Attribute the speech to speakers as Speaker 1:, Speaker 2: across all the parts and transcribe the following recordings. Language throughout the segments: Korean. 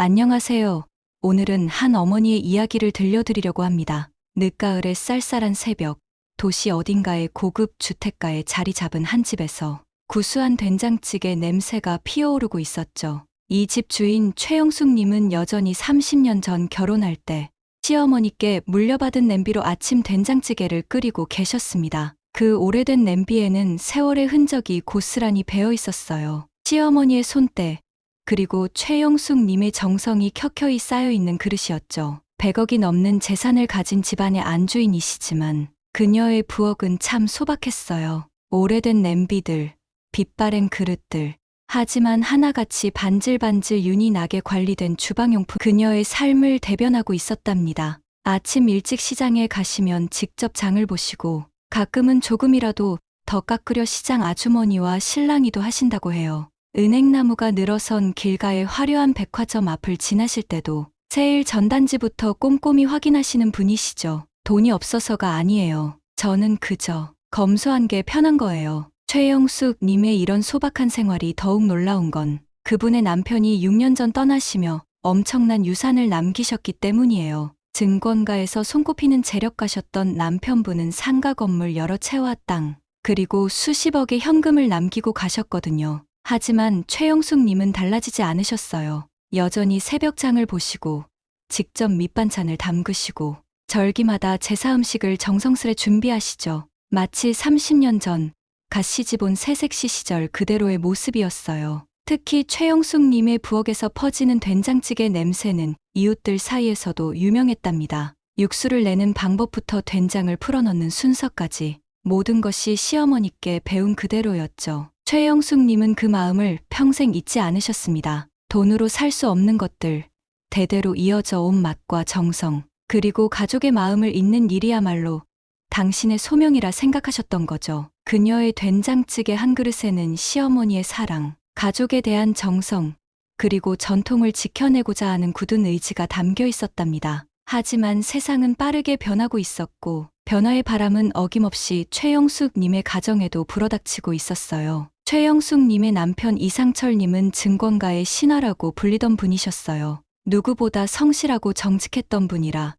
Speaker 1: 안녕하세요. 오늘은 한 어머니의 이야기를 들려드리려고 합니다. 늦가을의 쌀쌀한 새벽, 도시 어딘가의 고급 주택가에 자리 잡은 한 집에서 구수한 된장찌개 냄새가 피어오르고 있었죠. 이 집 주인 최영숙님은 여전히 30년 전 결혼할 때 시어머니께 물려받은 냄비로 아침 된장찌개를 끓이고 계셨습니다. 그 오래된 냄비에는 세월의 흔적이 고스란히 배어 있었어요. 시어머니의 손때, 그리고 최영숙님의 정성이 켜켜이 쌓여있는 그릇이었죠. 100억이 넘는 재산을 가진 집안의 안주인이시지만 그녀의 부엌은 참 소박했어요. 오래된 냄비들, 빛바랜 그릇들, 하지만 하나같이 반질반질 윤이 나게 관리된 주방용품, 그녀의 삶을 대변하고 있었답니다. 아침 일찍 시장에 가시면 직접 장을 보시고 가끔은 조금이라도 더 깎으려 시장 아주머니와 실랑이도 하신다고 해요. 은행나무가 늘어선 길가의 화려한 백화점 앞을 지나실 때도 세일 전단지부터 꼼꼼히 확인하시는 분이시죠. 돈이 없어서가 아니에요. 저는 그저 검소한 게 편한 거예요. 최영숙 님의 이런 소박한 생활이 더욱 놀라운 건 그분의 남편이 6년 전 떠나시며 엄청난 유산을 남기셨기 때문이에요. 증권가에서 손꼽히는 재력가셨던 남편분은 상가 건물 여러 채와 땅, 그리고 수십억의 현금을 남기고 가셨거든요. 하지만 최영숙님은 달라지지 않으셨어요. 여전히 새벽장을 보시고 직접 밑반찬을 담그시고 절기마다 제사 음식을 정성스레 준비하시죠. 마치 30년 전 갓 시집온 새색시 시절 그대로의 모습이었어요. 특히 최영숙님의 부엌에서 퍼지는 된장찌개 냄새는 이웃들 사이에서도 유명했답니다. 육수를 내는 방법부터 된장을 풀어넣는 순서까지 모든 것이 시어머니께 배운 그대로였죠. 최영숙님은 그 마음을 평생 잊지 않으셨습니다. 돈으로 살 수 없는 것들, 대대로 이어져 온 맛과 정성, 그리고 가족의 마음을 잇는 일이야말로 당신의 소명이라 생각하셨던 거죠. 그녀의 된장찌개 한 그릇에는 시어머니의 사랑, 가족에 대한 정성, 그리고 전통을 지켜내고자 하는 굳은 의지가 담겨 있었답니다. 하지만 세상은 빠르게 변하고 있었고 변화의 바람은 어김없이 최영숙님의 가정에도 불어닥치고 있었어요. 최영숙님의 남편 이상철님은 증권가의 신하라고 불리던 분이셨어요. 누구보다 성실하고 정직했던 분이라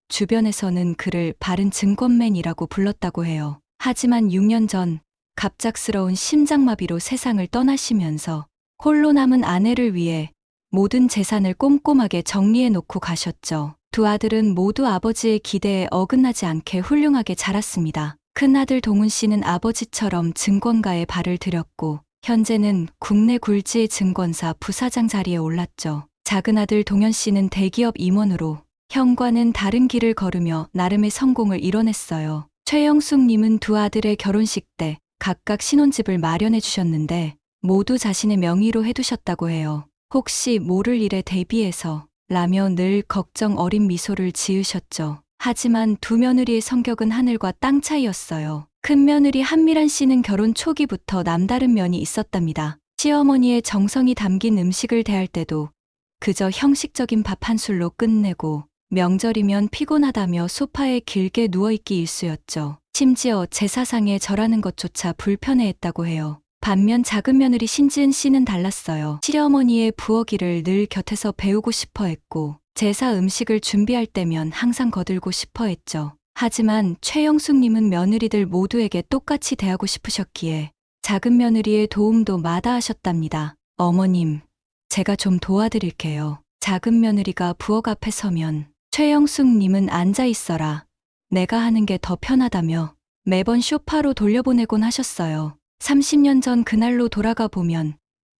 Speaker 1: 주변에서는 그를 바른 증권맨이라고 불렀다고 해요. 하지만 6년 전 갑작스러운 심장마비로 세상을 떠나시면서 홀로 남은 아내를 위해 모든 재산을 꼼꼼하게 정리해 놓고 가셨죠. 두 아들은 모두 아버지의 기대에 어긋나지 않게 훌륭하게 자랐습니다. 큰아들 동훈 씨는 아버지처럼 증권가에 발을 들였고 현재는 국내 굴지의 증권사 부사장 자리에 올랐죠. 작은아들 동현 씨는 대기업 임원으로 형과는 다른 길을 걸으며 나름의 성공을 이뤄냈어요. 최영숙님은 두 아들의 결혼식 때 각각 신혼집을 마련해 주셨는데 모두 자신의 명의로 해두셨다고 해요. 혹시 모를 일에 대비해서 라며 늘 걱정 어린 미소를 지으셨죠. 하지만 두 며느리의 성격은 하늘과 땅 차이였어요. 큰 며느리 한미란 씨는 결혼 초기부터 남다른 면이 있었답니다. 시어머니의 정성이 담긴 음식을 대할 때도 그저 형식적인 밥 한 술로 끝내고 명절이면 피곤하다며 소파에 길게 누워있기 일쑤였죠. 심지어 제사상에 절하는 것조차 불편해했다고 해요. 반면 작은 며느리 신지은 씨는 달랐어요. 시어머니의 부엌 일을 늘 곁에서 배우고 싶어 했고 제사 음식을 준비할 때면 항상 거들고 싶어 했죠. 하지만 최영숙님은 며느리들 모두에게 똑같이 대하고 싶으셨기에 작은 며느리의 도움도 마다하셨답니다. 어머님, 제가 좀 도와드릴게요. 작은 며느리가 부엌 앞에 서면 최영숙님은 앉아 있어라. 내가 하는 게 더 편하다며 매번 소파로 돌려보내곤 하셨어요. 30년 전 그날로 돌아가 보면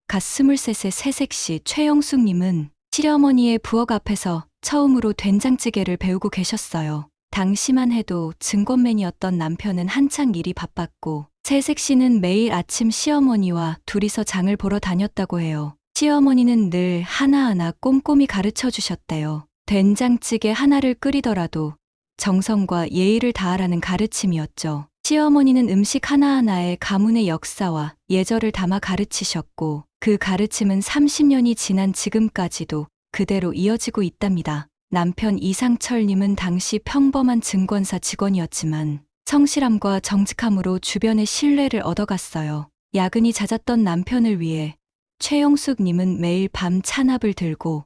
Speaker 1: 갓 23의 새색시 최영숙님은 시어머니의 부엌 앞에서 처음으로 된장찌개를 배우고 계셨어요. 당시만 해도 증권맨이었던 남편은 한창 일이 바빴고 새색시는 매일 아침 시어머니와 둘이서 장을 보러 다녔다고 해요. 시어머니는 늘 하나하나 꼼꼼히 가르쳐 주셨대요. 된장찌개 하나를 끓이더라도 정성과 예의를 다하라는 가르침이었죠. 시어머니는 음식 하나하나에 가문의 역사와 예절을 담아 가르치셨고 그 가르침은 30년이 지난 지금까지도 그대로 이어지고 있답니다. 남편 이상철님은 당시 평범한 증권사 직원이었지만 성실함과 정직함으로 주변의 신뢰를 얻어갔어요. 야근이 잦았던 남편을 위해 최영숙님은 매일 밤 찬압을 들고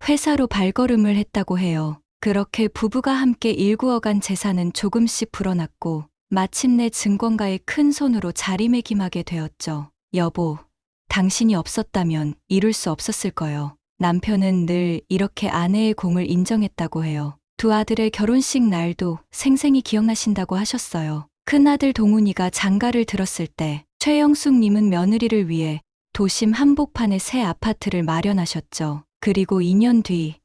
Speaker 1: 회사로 발걸음을 했다고 해요. 그렇게 부부가 함께 일구어간 재산은 조금씩 불어났고 마침내 증권가의 큰 손으로 자리매김하게 되었죠. 여보, 당신이 없었다면 이룰 수 없었을 거요. 남편은 늘 이렇게 아내의 공을 인정했다고 해요. 두 아들의 결혼식 날도 생생히 기억나신다고 하셨어요. 큰아들 동훈이가 장가를 들었을 때 최영숙님은 며느리를 위해 도심 한복판에 새 아파트를 마련하셨죠. 그리고 2년 뒤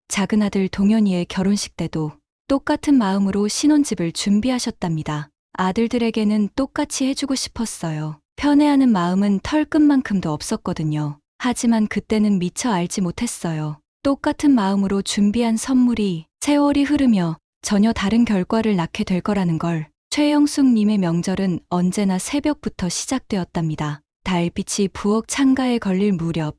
Speaker 1: 작은아들 동현이의 결혼식 때도 똑같은 마음으로 신혼집을 준비하셨답니다. 아들들에게는 똑같이 해주고 싶었어요. 편애하는 마음은 털끝만큼도 없었거든요. 하지만 그때는 미처 알지 못했어요. 똑같은 마음으로 준비한 선물이 세월이 흐르며 전혀 다른 결과를 낳게 될 거라는 걸. 최영숙님의 명절은 언제나 새벽부터 시작되었답니다. 달빛이 부엌 창가에 걸릴 무렵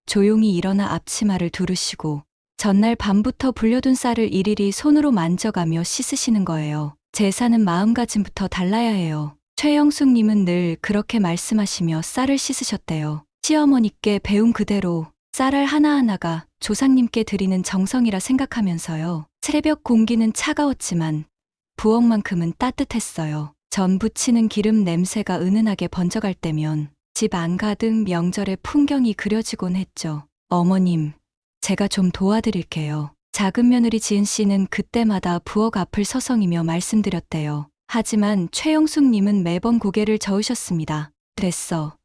Speaker 1: 조용히 일어나 앞치마를 두르시고 전날 밤부터 불려둔 쌀을 일일이 손으로 만져가며 씻으시는 거예요. 제사는 마음가짐부터 달라야 해요. 최영숙님은 늘 그렇게 말씀하시며 쌀을 씻으셨대요. 시어머니께 배운 그대로 쌀알 하나하나가 조상님께 드리는 정성이라 생각하면서요. 새벽 공기는 차가웠지만 부엌만큼은 따뜻했어요. 전 부치는 기름 냄새가 은은하게 번져갈 때면 집 안 가득 명절의 풍경이 그려지곤 했죠. 어머님, 제가 좀 도와드릴게요. 작은 며느리 지은 씨는 그때마다 부엌 앞을 서성이며 말씀드렸대요. 하지만 최영숙님은 매번 고개를 저으셨습니다. 됐어.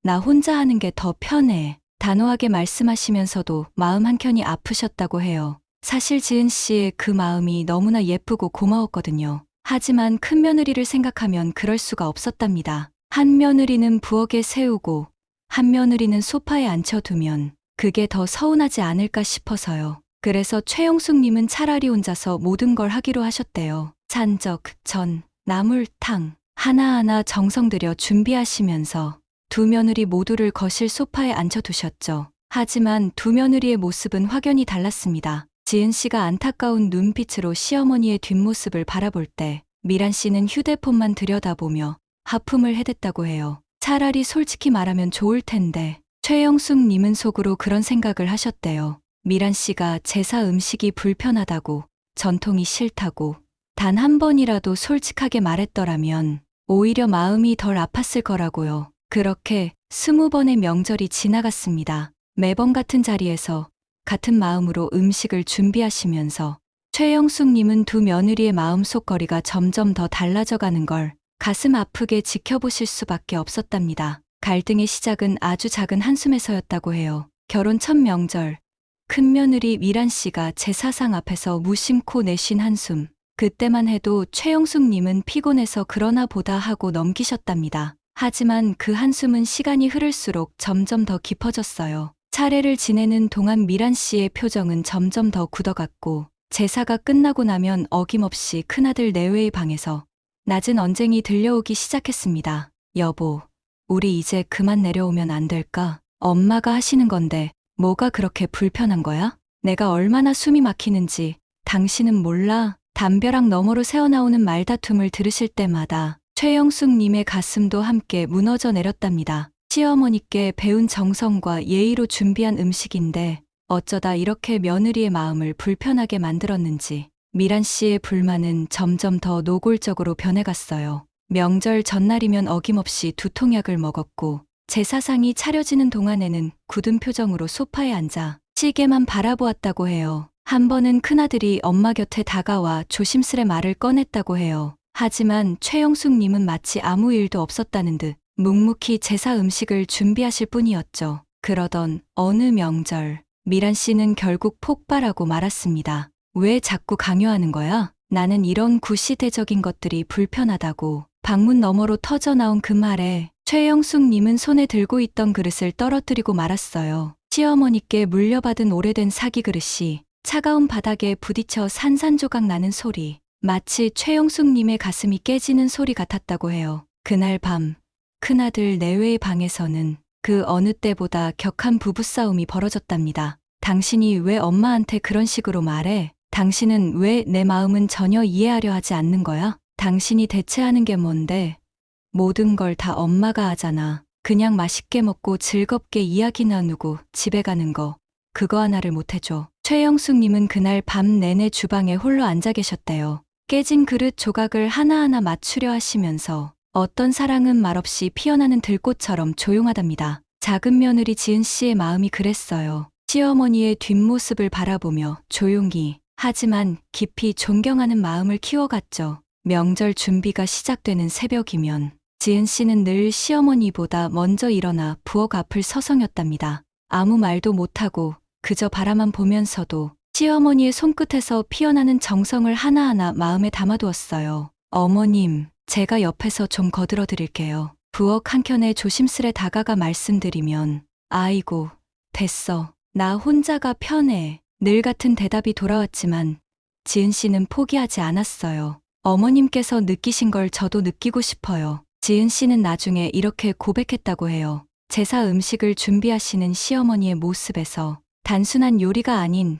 Speaker 1: 나 혼자 하는 게 더 편해. 단호하게 말씀하시면서도 마음 한켠이 아프셨다고 해요. 사실 지은 씨의 그 마음이 너무나 예쁘고 고마웠거든요. 하지만 큰 며느리를 생각하면 그럴 수가 없었답니다. 한 며느리는 부엌에 세우고 한 며느리는 소파에 앉혀두면 그게 더 서운하지 않을까 싶어서요. 그래서 최영숙님은 차라리 혼자서 모든 걸 하기로 하셨대요. 산적, 전, 나물, 탕 하나하나 정성 들여 준비하시면서 두 며느리 모두를 거실 소파에 앉혀두셨죠. 하지만 두 며느리의 모습은 확연히 달랐습니다. 지은 씨가 안타까운 눈빛으로 시어머니의 뒷모습을 바라볼 때 미란 씨는 휴대폰만 들여다보며 하품을 해댔다고 해요. 차라리 솔직히 말하면 좋을 텐데 최영숙님은 속으로 그런 생각을 하셨대요. 미란 씨가 제사 음식이 불편하다고 전통이 싫다고 단 한 번이라도 솔직하게 말했더라면 오히려 마음이 덜 아팠을 거라고요. 그렇게 20번의 명절이 지나갔습니다. 매번 같은 자리에서 같은 마음으로 음식을 준비하시면서 최영숙님은 두 며느리의 마음속거리가 점점 더 달라져 가는 걸 가슴 아프게 지켜보실 수밖에 없었답니다. 갈등의 시작은 아주 작은 한숨에서였다고 해요. 결혼 첫 명절, 큰 며느리 미란 씨가 제사상 앞에서 무심코 내쉰 한숨. 그때만 해도 최영숙님은 피곤해서 그러나 보다 하고 넘기셨답니다. 하지만 그 한숨은 시간이 흐를수록 점점 더 깊어졌어요. 차례를 지내는 동안 미란 씨의 표정은 점점 더 굳어갔고 제사가 끝나고 나면 어김없이 큰아들 내외의 방에서 낮은 언쟁이 들려오기 시작했습니다. 여보, 우리 이제 그만 내려오면 안 될까? 엄마가 하시는 건데 뭐가 그렇게 불편한 거야? 내가 얼마나 숨이 막히는지 당신은 몰라? 담벼락 너머로 새어나오는 말다툼을 들으실 때마다 최영숙님의 가슴도 함께 무너져 내렸답니다. 시어머니께 배운 정성과 예의로 준비한 음식인데 어쩌다 이렇게 며느리의 마음을 불편하게 만들었는지 미란 씨의 불만은 점점 더 노골적으로 변해갔어요. 명절 전날이면 어김없이 두통약을 먹었고 제사상이 차려지는 동안에는 굳은 표정으로 소파에 앉아 시계만 바라보았다고 해요. 한 번은 큰아들이 엄마 곁에 다가와 조심스레 말을 꺼냈다고 해요. 하지만 최영숙님은 마치 아무 일도 없었다는 듯 묵묵히 제사 음식을 준비하실 뿐이었죠. 그러던 어느 명절, 미란 씨는 결국 폭발하고 말았습니다. 왜 자꾸 강요하는 거야? 나는 이런 구시대적인 것들이 불편하다고. 방문 너머로 터져나온 그 말에 최영숙님은 손에 들고 있던 그릇을 떨어뜨리고 말았어요. 시어머니께 물려받은 오래된 사기 그릇이 차가운 바닥에 부딪혀 산산조각 나는 소리. 마치 최영숙님의 가슴이 깨지는 소리 같았다고 해요. 그날 밤, 큰아들 내외의 방에서는 그 어느 때보다 격한 부부싸움이 벌어졌답니다. 당신이 왜 엄마한테 그런 식으로 말해? 당신은 왜 내 마음은 전혀 이해하려 하지 않는 거야? 당신이 대체하는 게 뭔데? 모든 걸 다 엄마가 하잖아. 그냥 맛있게 먹고 즐겁게 이야기 나누고 집에 가는 거. 그거 하나를 못해줘. 최영숙님은 그날 밤 내내 주방에 홀로 앉아 계셨대요. 깨진 그릇 조각을 하나하나 맞추려 하시면서 어떤 사랑은 말없이 피어나는 들꽃처럼 조용하답니다. 작은 며느리 지은 씨의 마음이 그랬어요. 시어머니의 뒷모습을 바라보며 조용히 하지만 깊이 존경하는 마음을 키워갔죠. 명절 준비가 시작되는 새벽이면 지은 씨는 늘 시어머니보다 먼저 일어나 부엌 앞을 서성였답니다. 아무 말도 못하고 그저 바라만 보면서도 시어머니의 손끝에서 피어나는 정성을 하나하나 마음에 담아두었어요. 어머님, 제가 옆에서 좀 거들어 드릴게요. 부엌 한켠에 조심스레 다가가 말씀드리면 아이고, 됐어. 나 혼자가 편해. 늘 같은 대답이 돌아왔지만 지은 씨는 포기하지 않았어요. 어머님께서 느끼신 걸 저도 느끼고 싶어요. 지은 씨는 나중에 이렇게 고백했다고 해요. 제사 음식을 준비하시는 시어머니의 모습에서 단순한 요리가 아닌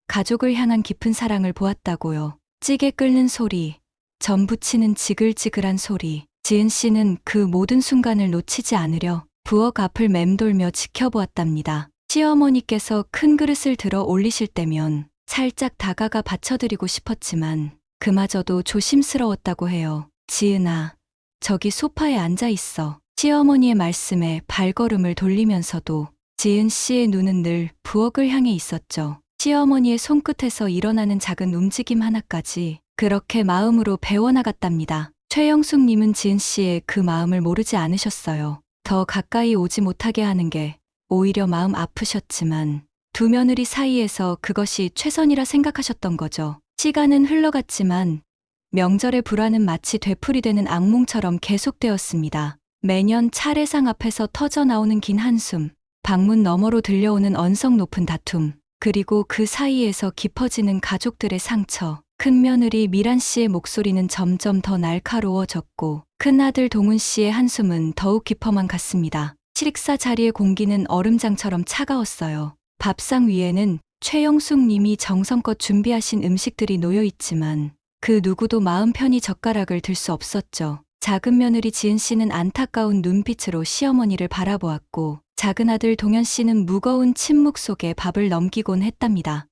Speaker 1: 가족을 향한 깊은 사랑을 보았다고요. 찌개 끓는 소리, 전 부치는 지글지글한 소리. 지은 씨는 그 모든 순간을 놓치지 않으려 부엌 앞을 맴돌며 지켜보았답니다. 시어머니께서 큰 그릇을 들어 올리실 때면 살짝 다가가 받쳐드리고 싶었지만 그마저도 조심스러웠다고 해요. 지은아, 저기 소파에 앉아 있어. 시어머니의 말씀에 발걸음을 돌리면서도 지은 씨의 눈은 늘 부엌을 향해 있었죠. 시어머니의 손끝에서 일어나는 작은 움직임 하나까지 그렇게 마음으로 배워나갔답니다. 최영숙님은 지은 씨의 그 마음을 모르지 않으셨어요. 더 가까이 오지 못하게 하는 게 오히려 마음 아프셨지만 두 며느리 사이에서 그것이 최선이라 생각하셨던 거죠. 시간은 흘러갔지만 명절의 불화는 마치 되풀이되는 악몽처럼 계속되었습니다. 매년 차례상 앞에서 터져나오는 긴 한숨, 방문 너머로 들려오는 언성 높은 다툼, 그리고 그 사이에서 깊어지는 가족들의 상처. 큰며느리 미란 씨의 목소리는 점점 더 날카로워졌고 큰아들 동훈 씨의 한숨은 더욱 깊어만 갔습니다. 식사 자리의 공기는 얼음장처럼 차가웠어요. 밥상 위에는 최영숙 님이 정성껏 준비하신 음식들이 놓여 있지만 그 누구도 마음 편히 젓가락을 들 수 없었죠. 작은 며느리 지은 씨는 안타까운 눈빛으로 시어머니를 바라보았고 작은 아들 동현 씨는 무거운 침묵 속에 밥을 넘기곤 했답니다.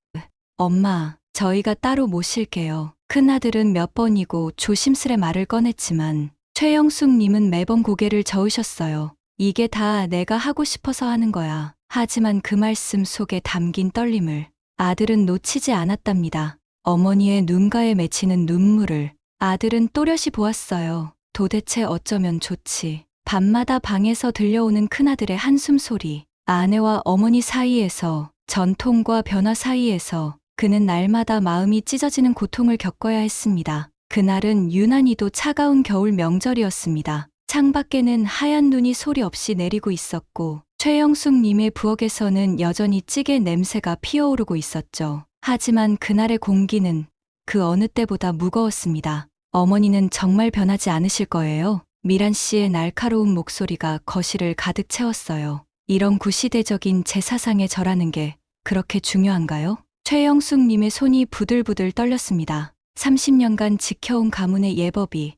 Speaker 1: 엄마, 저희가 따로 모실게요. 큰아들은 몇 번이고 조심스레 말을 꺼냈지만 최영숙 님은 매번 고개를 저으셨어요. 이게 다 내가 하고 싶어서 하는 거야. 하지만 그 말씀 속에 담긴 떨림을 아들은 놓치지 않았답니다. 어머니의 눈가에 맺히는 눈물을 아들은 또렷이 보았어요. 도대체 어쩌면 좋지. 밤마다 방에서 들려오는 큰아들의 한숨 소리, 아내와 어머니 사이에서, 전통과 변화 사이에서 그는 날마다 마음이 찢어지는 고통을 겪어야 했습니다. 그날은 유난히도 차가운 겨울 명절이었습니다. 창밖에는 하얀 눈이 소리 없이 내리고 있었고 최영숙 님의 부엌에서는 여전히 찌개 냄새가 피어오르고 있었죠. 하지만 그날의 공기는 그 어느 때보다 무거웠습니다. 어머니는 정말 변하지 않으실 거예요. 미란 씨의 날카로운 목소리가 거실을 가득 채웠어요. 이런 구시대적인 제사상에 절하는 게 그렇게 중요한가요? 최영숙 님의 손이 부들부들 떨렸습니다. 30년간 지켜온 가문의 예법이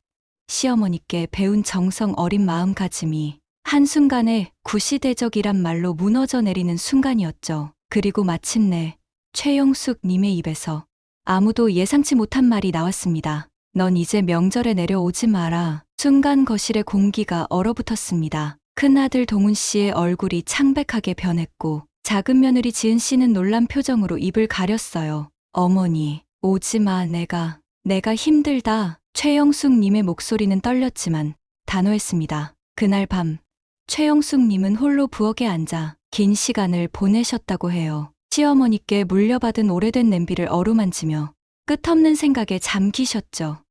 Speaker 1: 시어머니께 배운 정성 어린 마음가짐이 한순간에 구시대적이란 말로 무너져 내리는 순간이었죠. 그리고 마침내 최영숙 님의 입에서 아무도 예상치 못한 말이 나왔습니다. 넌 이제 명절에 내려오지 마라. 순간 거실의 공기가 얼어붙었습니다. 큰아들 동훈 씨의 얼굴이 창백하게 변했고 작은 며느리 지은 씨는 놀란 표정으로 입을 가렸어요. 어머니, 오지 마. 내가 힘들다. 최영숙 님의 목소리는 떨렸지만 단호했습니다. 그날 밤 최영숙 님은 홀로 부엌에 앉아 긴 시간을 보내셨다고 해요. 시어머니께 물려받은 오래된 냄비를 어루만지며 끝없는 생각에 잠기셨죠.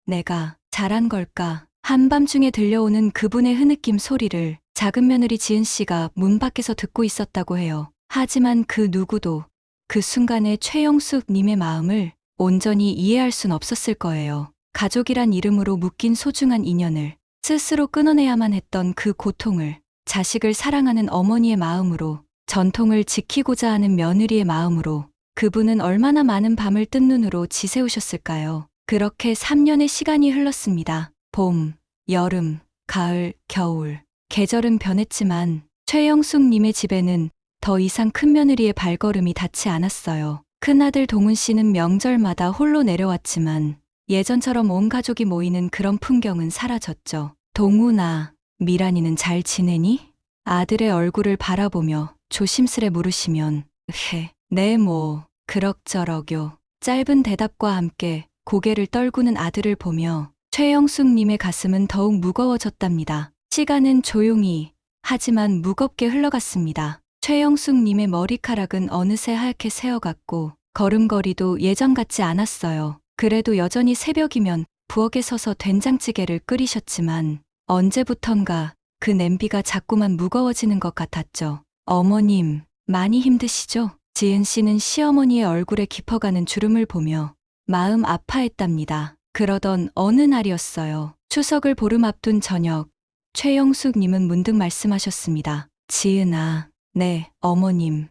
Speaker 1: 내가 잘한 걸까? 한밤중에 들려오는 그분의 흐느낌 소리를 작은 며느리 지은 씨가 문 밖에서 듣고 있었다고 해요. 하지만 그 누구도 그 순간에 최영숙 님의 마음을 온전히 이해할 순 없었을 거예요. 가족이란 이름으로 묶인 소중한 인연을 스스로 끊어내야만 했던 그 고통을 자식을 사랑하는 어머니의 마음으로 전통을 지키고자 하는 며느리의 마음으로 그분은 얼마나 많은 밤을 뜬 눈으로 지새우셨을까요? 그렇게 3년의 시간이 흘렀습니다. 봄, 여름, 가을, 겨울. 계절은 변했지만 최영숙 님의 집에는 더 이상 큰며느리의 발걸음이 닿지 않았어요. 큰아들 동훈 씨는 명절마다 홀로 내려왔지만 예전처럼 온 가족이 모이는 그런 풍경은 사라졌죠. 동훈아, 미란이는 잘 지내니? 아들의 얼굴을 바라보며 조심스레 물으시면 네 뭐 그럭저럭요. 짧은 대답과 함께 고개를 떨구는 아들을 보며 최영숙님의 가슴은 더욱 무거워졌답니다. 시간은 조용히 하지만 무겁게 흘러갔습니다. 최영숙님의 머리카락은 어느새 하얗게 새어갔고 걸음걸이도 예전 같지 않았어요. 그래도 여전히 새벽이면 부엌에 서서 된장찌개를 끓이셨지만 언제부턴가 그 냄비가 자꾸만 무거워지는 것 같았죠. 어머님, 많이 힘드시죠? 지은 씨는 시어머니의 얼굴에 깊어가는 주름을 보며 마음 아파했답니다. 그러던 어느 날이었어요. 추석을 보름 앞둔 저녁, 최영숙님은 문득 말씀하셨습니다. 지은아, 네, 어머님.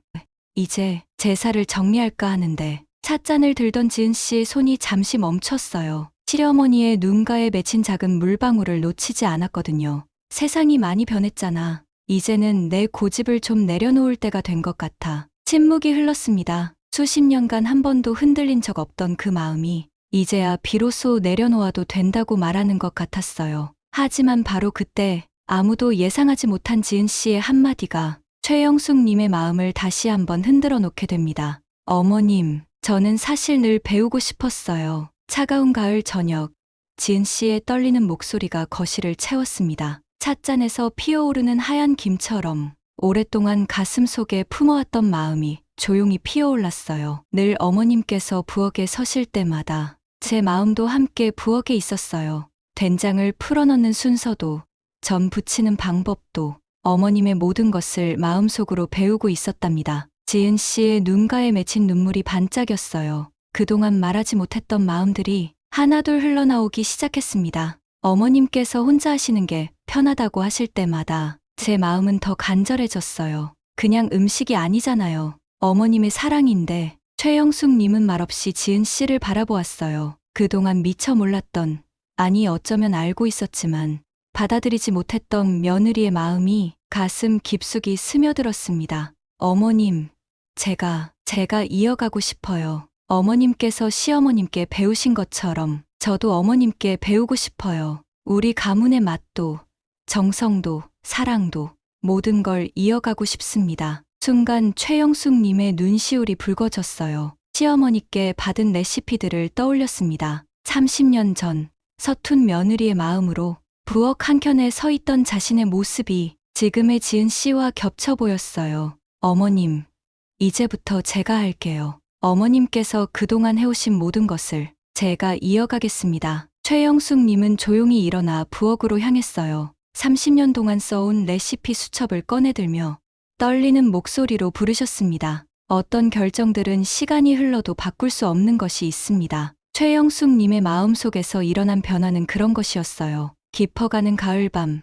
Speaker 1: 이제 제사를 정리할까 하는데 찻잔을 들던 지은 씨의 손이 잠시 멈췄어요. 시어머니의 눈가에 맺힌 작은 물방울을 놓치지 않았거든요. 세상이 많이 변했잖아. 이제는 내 고집을 좀 내려놓을 때가 된 것 같아. 침묵이 흘렀습니다. 수십 년간 한 번도 흔들린 적 없던 그 마음이 이제야 비로소 내려놓아도 된다고 말하는 것 같았어요. 하지만 바로 그때 아무도 예상하지 못한 지은 씨의 한마디가 최영숙님의 마음을 다시 한번 흔들어 놓게 됩니다. 어머님, 저는 사실 늘 배우고 싶었어요. 차가운 가을 저녁, 지은 씨의 떨리는 목소리가 거실을 채웠습니다. 찻잔에서 피어오르는 하얀 김처럼 오랫동안 가슴 속에 품어왔던 마음이 조용히 피어올랐어요. 늘 어머님께서 부엌에 서실 때마다 제 마음도 함께 부엌에 있었어요. 된장을 풀어넣는 순서도, 전 부치는 방법도 어머님의 모든 것을 마음속으로 배우고 있었답니다. 지은 씨의 눈가에 맺힌 눈물이 반짝였어요. 그동안 말하지 못했던 마음들이 하나둘 흘러나오기 시작했습니다. 어머님께서 혼자 하시는 게 편하다고 하실 때마다 제 마음은 더 간절해졌어요. 그냥 음식이 아니잖아요. 어머님의 사랑인데. 최영숙님은 말없이 지은 씨를 바라보았어요. 그동안 미처 몰랐던, 아니 어쩌면 알고 있었지만 받아들이지 못했던 며느리의 마음이 가슴 깊숙이 스며들었습니다. 어머님, 제가 이어가고 싶어요. 어머님께서 시어머님께 배우신 것처럼 저도 어머님께 배우고 싶어요. 우리 가문의 맛도, 정성도, 사랑도 모든 걸 이어가고 싶습니다. 순간 최영숙님의 눈시울이 붉어졌어요. 시어머니께 받은 레시피들을 떠올렸습니다. 30년 전 서툰 며느리의 마음으로 부엌 한켠에 서 있던 자신의 모습이 지금의 지은 씨와 겹쳐 보였어요. 어머님, 이제부터 제가 할게요. 어머님께서 그동안 해오신 모든 것을 제가 이어가겠습니다. 최영숙님은 조용히 일어나 부엌으로 향했어요. 30년 동안 써온 레시피 수첩을 꺼내들며 떨리는 목소리로 부르셨습니다. 어떤 결정들은 시간이 흘러도 바꿀 수 없는 것이 있습니다. 최영숙님의 마음속에서 일어난 변화는 그런 것이었어요. 깊어가는 가을밤,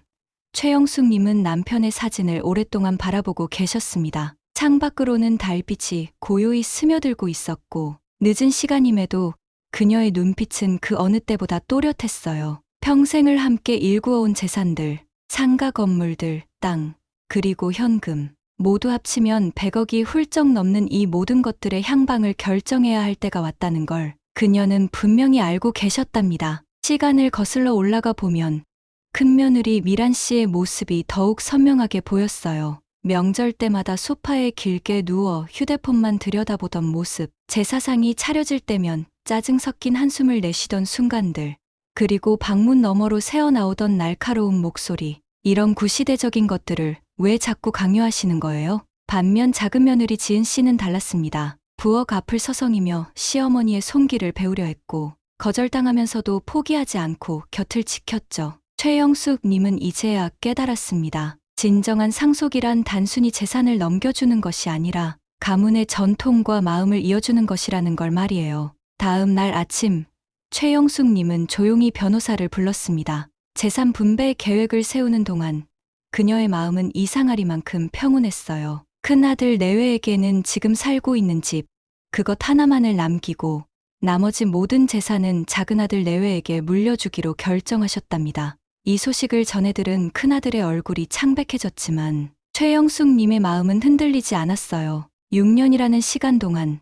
Speaker 1: 최영숙님은 남편의 사진을 오랫동안 바라보고 계셨습니다. 창밖으로는 달빛이 고요히 스며들고 있었고 늦은 시간임에도 그녀의 눈빛은 그 어느 때보다 또렷했어요. 평생을 함께 일구어온 재산들, 상가 건물들, 땅, 그리고 현금 모두 합치면 100억이 훌쩍 넘는 이 모든 것들의 향방을 결정해야 할 때가 왔다는 걸 그녀는 분명히 알고 계셨답니다. 시간을 거슬러 올라가 보면 큰며느리 미란 씨의 모습이 더욱 선명하게 보였어요. 명절 때마다 소파에 길게 누워 휴대폰만 들여다보던 모습, 제사상이 차려질 때면 짜증 섞인 한숨을 내쉬던 순간들, 그리고 방문 너머로 새어나오던 날카로운 목소리, 이런 구시대적인 것들을 왜 자꾸 강요하시는 거예요? 반면 작은 며느리 지은 씨는 달랐습니다. 부엌 앞을 서성이며 시어머니의 손길을 배우려 했고 거절당하면서도 포기하지 않고 곁을 지켰죠. 최영숙님은 이제야 깨달았습니다. 진정한 상속이란 단순히 재산을 넘겨주는 것이 아니라 가문의 전통과 마음을 이어주는 것이라는 걸 말이에요. 다음 날 아침, 최영숙님은 조용히 변호사를 불렀습니다. 재산 분배 계획을 세우는 동안 그녀의 마음은 이상하리만큼 평온했어요. 큰아들 내외에게는 지금 살고 있는 집, 그것 하나만을 남기고 나머지 모든 재산은 작은아들 내외에게 물려주기로 결정하셨답니다. 이 소식을 전해 들은 큰아들의 얼굴이 창백해졌지만 최영숙님의 마음은 흔들리지 않았어요. 6년이라는 시간 동안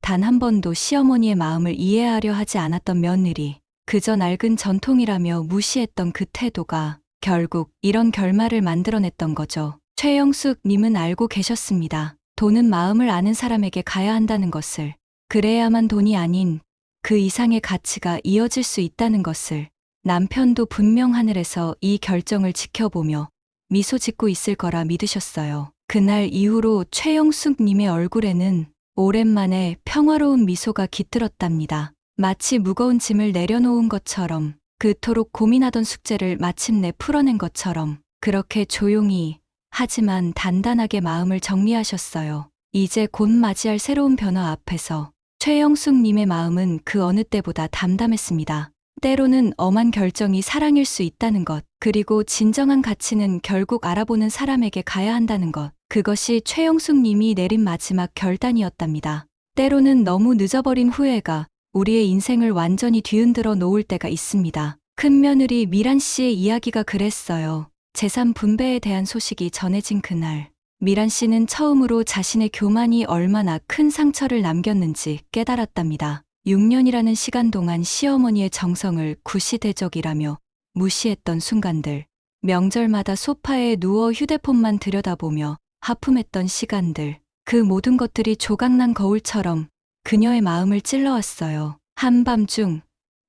Speaker 1: 단 한 번도 시어머니의 마음을 이해하려 하지 않았던 며느리, 그저 낡은 전통이라며 무시했던 그 태도가 결국 이런 결말을 만들어냈던 거죠. 최영숙님은 알고 계셨습니다. 돈은 마음을 아는 사람에게 가야 한다는 것을, 그래야만 돈이 아닌 그 이상의 가치가 이어질 수 있다는 것을. 남편도 분명 하늘에서 이 결정을 지켜보며 미소 짓고 있을 거라 믿으셨어요. 그날 이후로 최영숙님의 얼굴에는 오랜만에 평화로운 미소가 깃들었답니다. 마치 무거운 짐을 내려놓은 것처럼, 그토록 고민하던 숙제를 마침내 풀어낸 것처럼, 그렇게 조용히 하지만 단단하게 마음을 정리하셨어요. 이제 곧 맞이할 새로운 변화 앞에서 최영숙님의 마음은 그 어느 때보다 담담했습니다. 때로는 엄한 결정이 사랑일 수 있다는 것, 그리고 진정한 가치는 결국 알아보는 사람에게 가야 한다는 것, 그것이 최영숙님이 내린 마지막 결단이었답니다. 때로는 너무 늦어버린 후회가 우리의 인생을 완전히 뒤흔들어 놓을 때가 있습니다. 큰며느리 미란 씨의 이야기가 그랬어요. 재산 분배에 대한 소식이 전해진 그날, 미란 씨는 처음으로 자신의 교만이 얼마나 큰 상처를 남겼는지 깨달았답니다. 6년이라는 시간 동안 시어머니의 정성을 구시대적이라며 무시했던 순간들, 명절마다 소파에 누워 휴대폰만 들여다보며 하품했던 시간들, 그 모든 것들이 조각난 거울처럼 그녀의 마음을 찔러왔어요. 한밤중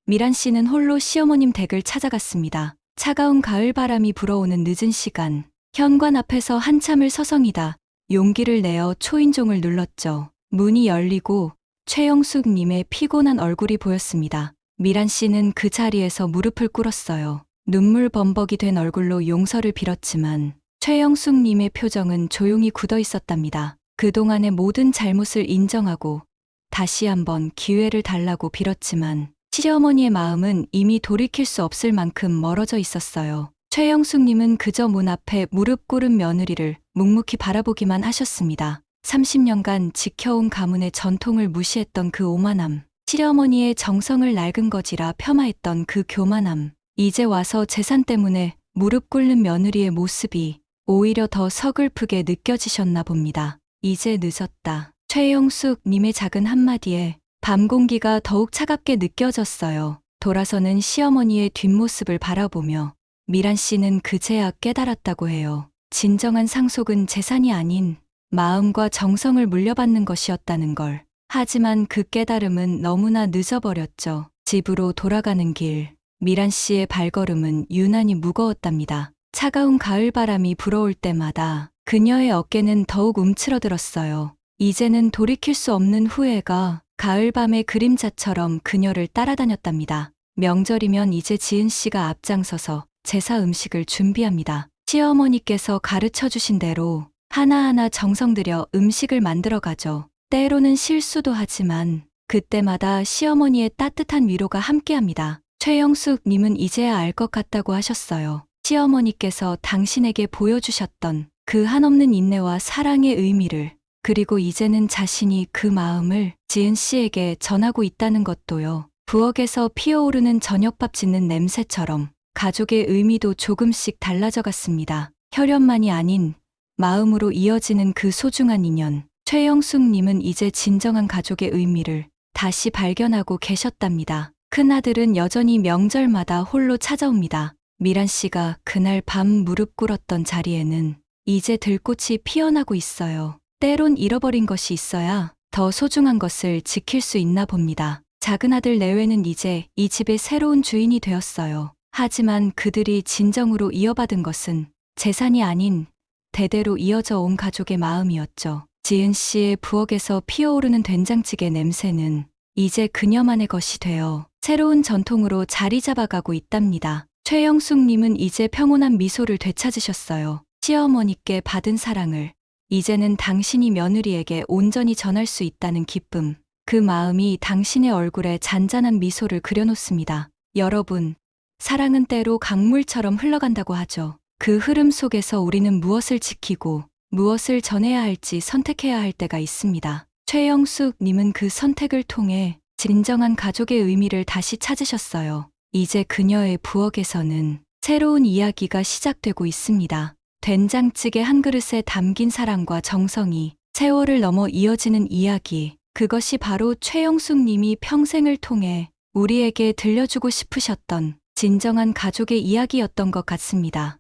Speaker 1: 미란 씨는 홀로 시어머님 댁을 찾아갔습니다. 차가운 가을 바람이 불어오는 늦은 시간, 현관 앞에서 한참을 서성이다 용기를 내어 초인종을 눌렀죠. 문이 열리고 최영숙님의 피곤한 얼굴이 보였습니다. 미란 씨는 그 자리에서 무릎을 꿇었어요. 눈물 범벅이 된 얼굴로 용서를 빌었지만 최영숙님의 표정은 조용히 굳어 있었답니다. 그동안의 모든 잘못을 인정하고 다시 한번 기회를 달라고 빌었지만 시어머니의 마음은 이미 돌이킬 수 없을 만큼 멀어져 있었어요. 최영숙님은 그저 문 앞에 무릎 꿇은 며느리를 묵묵히 바라보기만 하셨습니다. 30년간 지켜온 가문의 전통을 무시했던 그 오만함, 시어머니의 정성을 낡은 거지라 폄하했던 그 교만함, 이제 와서 재산 때문에 무릎 꿇는 며느리의 모습이 오히려 더 서글프게 느껴지셨나 봅니다. 이제 늦었다. 최영숙님의 작은 한마디에 밤 공기가 더욱 차갑게 느껴졌어요. 돌아서는 시어머니의 뒷모습을 바라보며 미란 씨는 그제야 깨달았다고 해요. 진정한 상속은 재산이 아닌 마음과 정성을 물려받는 것이었다는 걸. 하지만 그 깨달음은 너무나 늦어버렸죠. 집으로 돌아가는 길, 미란 씨의 발걸음은 유난히 무거웠답니다. 차가운 가을 바람이 불어올 때마다 그녀의 어깨는 더욱 움츠러들었어요. 이제는 돌이킬 수 없는 후회가 가을밤의 그림자처럼 그녀를 따라다녔답니다. 명절이면 이제 지은 씨가 앞장서서 제사 음식을 준비합니다. 시어머니께서 가르쳐 주신 대로 하나하나 정성 들여 음식을 만들어 가죠. 때로는 실수도 하지만 그때마다 시어머니의 따뜻한 위로가 함께합니다. 최영숙님은 이제야 알 것 같다고 하셨어요. 시어머니께서 당신에게 보여주셨던 그 한없는 인내와 사랑의 의미를, 그리고 이제는 자신이 그 마음을 지은 씨에게 전하고 있다는 것도요. 부엌에서 피어오르는 저녁밥 짓는 냄새처럼 가족의 의미도 조금씩 달라져 갔습니다. 혈연만이 아닌 마음으로 이어지는 그 소중한 인연. 최영숙님은 이제 진정한 가족의 의미를 다시 발견하고 계셨답니다. 큰아들은 여전히 명절마다 홀로 찾아옵니다. 미란 씨가 그날 밤 무릎 꿇었던 자리에는 이제 들꽃이 피어나고 있어요. 때론 잃어버린 것이 있어야 더 소중한 것을 지킬 수 있나 봅니다. 작은 아들 내외는 이제 이 집의 새로운 주인이 되었어요. 하지만 그들이 진정으로 이어받은 것은 재산이 아닌 대대로 이어져 온 가족의 마음이었죠. 지은 씨의 부엌에서 피어오르는 된장찌개 냄새는 이제 그녀만의 것이 되어 새로운 전통으로 자리 잡아가고 있답니다. 최영숙님은 이제 평온한 미소를 되찾으셨어요. 시어머니께 받은 사랑을 이제는 당신이 며느리에게 온전히 전할 수 있다는 기쁨, 그 마음이 당신의 얼굴에 잔잔한 미소를 그려놓습니다. 여러분, 사랑은 때로 강물처럼 흘러간다고 하죠. 그 흐름 속에서 우리는 무엇을 지키고 무엇을 전해야 할지 선택해야 할 때가 있습니다. 최영숙님은 그 선택을 통해 진정한 가족의 의미를 다시 찾으셨어요. 이제 그녀의 부엌에서는 새로운 이야기가 시작되고 있습니다. 된장찌개 한 그릇에 담긴 사랑과 정성이 세월을 넘어 이어지는 이야기. 그것이 바로 최영숙 님이 평생을 통해 우리에게 들려주고 싶으셨던 진정한 가족의 이야기였던 것 같습니다.